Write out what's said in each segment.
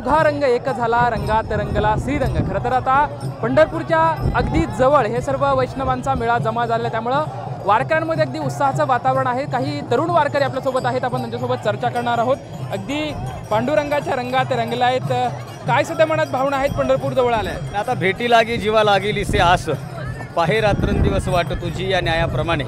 चौघा रंग एक झाला, रंगात रंगला श्रीरंग। खरं तर आता पंढरपूरच्या अगदी जवळ हे सर्व वैष्णवांचा मेळा जमा झालेला, त्यामुळं वारकऱ्यांमध्ये अगदी उत्साहाचं वातावरण आहे। काही तरुण वारकरी आपल्यासोबत आहेत, आपण त्यांच्यासोबत चर्चा करणार आहोत। अगदी पांडुरंगाच्या रंगात रंगला आहेत, काय सध्या मनात भावना आहेत पंढरपूर जवळ आल्या? आता भेटी लागी जीवा लागेल से आस, पाहे रात्रंदिवस वाट तुझी या न्यायाप्रमाणे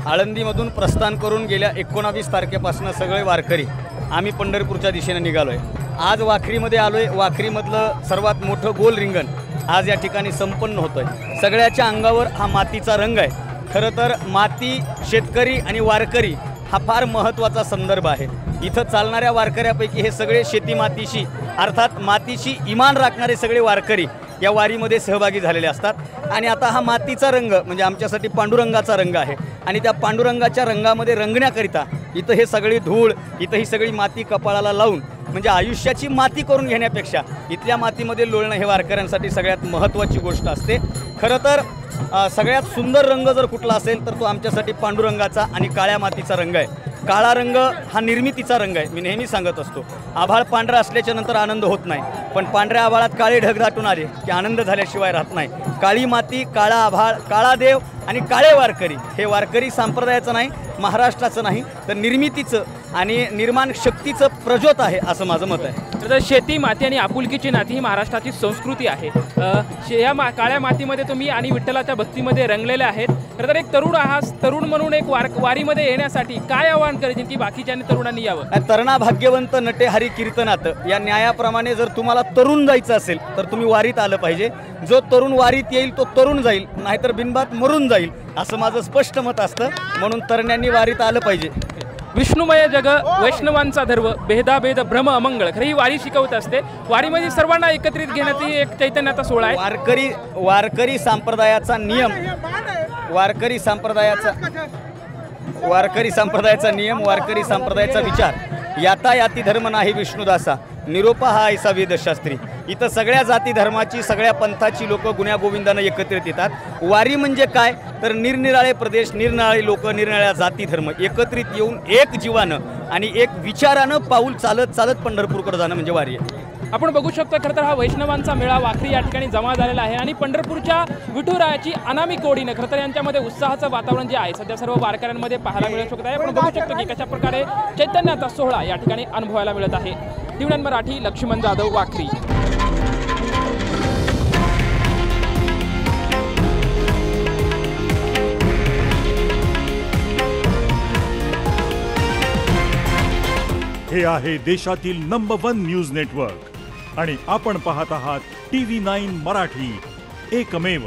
आळंदीमधून प्रस्थान करून गेल्या 19 तारखेपासून सगळे वारकरी आम्ही पंढरपूरच्या दिशेने निघालो आहे। आज वाखरीमध्ये आलो आहे। वाखरीमधलं सर्वात मोठं गोल रिंगण आज या ठिकाणी संपन्न होतं आहे। सगळ्याच्या अंगावर हा मातीचा रंग आहे। खरं तर माती, शेतकरी आणि वारकरी हा फार महत्त्वाचा संदर्भ आहे। इथं चालणाऱ्या वारकऱ्यापैकी हे सगळे शेती मातीशी अर्थात मातीशी इमान राखणारे सगळे वारकरी या वारीमध्ये सहभागी झालेले असतात। आणि आता हा मातीचा रंग म्हणजे आमच्यासाठी पांडुरंगाचा रंग आहे आणि त्या पांडुरंगाच्या रंगामध्ये रंगण्याकरिता इथं हे सगळी धूळ, इथं ही सगळी माती कपाळाला लावून म्हणजे आयुष्याची माती करून घेण्यापेक्षा इथल्या मातीमध्ये लोळणं हे वारकऱ्यांसाठी सगळ्यात महत्त्वाची गोष्ट असते। खरं तर सगळ्यात सुंदर रंग जर कुठला असेल तर तो आमच्यासाठी पांडुरंगाचा आणि काळ्या मातीचा रंग आहे। काळा रंग हा निर्मितीचा रंग आहे। मी नेहमी सांगत असतो, आभाळ पांढरा असल्याच्या नंतर आनंद होत नाही, पण पांढऱ्या आभाळात काळे ढग दाटून आले की आनंद झाल्याशिवाय राहत नाही। काळी माती, काळा आभाळ, काळा देव आणि काळे वारकरी हे वारकरी संप्रदायाचं नाही, महाराष्ट्राचं नाही, तर निर्मितीचं आणि निर्माण शक्तीचं प्रज्योत आहे असं माझं मत आहे। तर शेती, माती आणि आपुलकीची नाती ही महाराष्ट्राची संस्कृती आहे। या काळ्या मातीमध्ये तुम्ही आणि विठ्ठलाच्या भक्तीमध्ये रंगलेले आहेत। खरं तर एक तरुण आहात, तरुण म्हणून एक वारीमध्ये येण्यासाठी काय आवाहन करेल की बाकीच्यांनी तरुणांनी यावं? तरुणा भाग्यवंत नटे हरी कीर्तनात या न्यायाप्रमाणे जर तुम्हाला तरुण जायचं असेल तर तुम्ही वारीत आलं पाहिजे। जो तरुण वारीत येईल तो तरुण जाईल, नाहीतर बिनबात मरून जाईल असं माझं स्पष्ट मत असतं। म्हणून तरुणांनी वारीत आलं पाहिजे। विष्णुमय जग, वैष्णवांचा धर्म, भेदाभेद भ्रम अमंगळ, खरी ही वारी शिकवत असते। वारीमध्ये सर्वांना एकत्रित घेण्याचा एक चैतन्याचा सोहळा आहे। वारकरी संप्रदायाचा नियम, वारकरी संप्रदायाचा विचार, यातायाती धर्म नाही विष्णुदासा, निरोपा हा ऐसा वेदशास्त्री। इथं सगळ्या जाती धर्माची, सगळ्या पंथाची लोक गुण्या गोविंदानं एकत्रित येतात। वारी म्हणजे काय तर निरनिराळे प्रदेश, निरनिराळे लोक, निरनिराळ्या जाती धर्म एकत्रित येऊन एक जीवानं आणि एक विचारानं पाऊल चालत चालत पंढरपूरकडे जाणं म्हणजे वारी आहे। आपण बघू शकतो खरं तर हा वैष्णवांचा मेळा वाखरी या ठिकाणी जमा झालेला आहे आणि पंढरपूरच्या विठुरायाची अनामिक ओढीनं खरं तर यांच्यामध्ये उत्साहाचं वातावरण जे आहे सध्या सर्व वारकऱ्यांमध्ये पाहायला मिळू शकत आहे। आपण बघू शकतो की कशा प्रकारे चैतन्याचा सोहळा या ठिकाणी अनुभवायला मिळत आहे। दिवनन मराठी, लक्ष्मण जाधव, वाखरी। हे आहे देशातील नंबर 1 न्यूज नेटवर्क आणि आपण पाहत आहात TV9 मराठी, एकमेव।